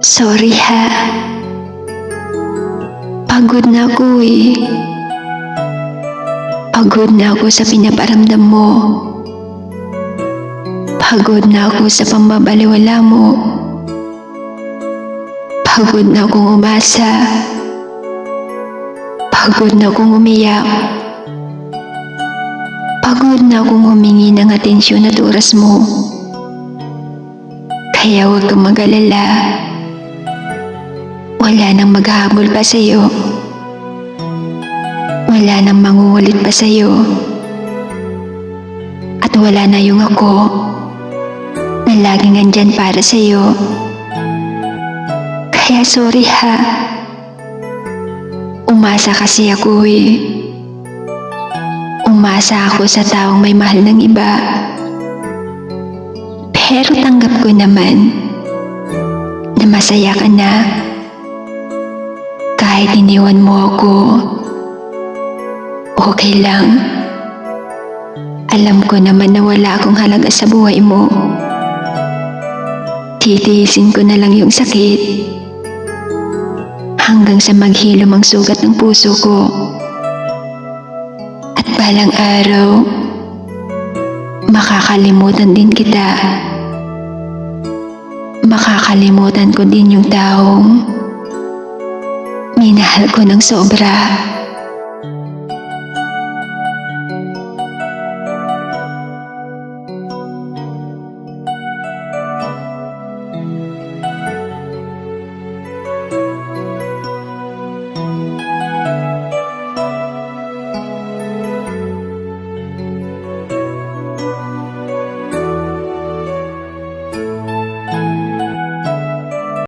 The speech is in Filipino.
Sorry ha. Pagod na ako eh. Pagod na ako sa pinaparamdam mo. Pagod na ako sa pambabaliwala mo. Pagod na akong umasa. Pagod na akong umiyak. Pagod na akong humingi ng atensyon at oras mo. Kaya huwag kang mag-alala. Wala nang maghahabol pa sa'yo. Wala nang mangungulit pa sa'yo. At wala na yung ako na laging andyan para sa'yo. Kaya sorry ha. Umasa kasi ako eh. Umasa ako sa taong may mahal ng iba. Pero tanggap ko naman na masaya ka na. Kahit iniwan mo ako, okay lang. Alam ko naman na wala akong halaga sa buhay mo. Titiisin ko na lang yung sakit hanggang sa maghilom ang sugat ng puso ko. At balang araw, makakalimutan din kita. Makakalimutan ko din yung taong minahal ko ng sobra.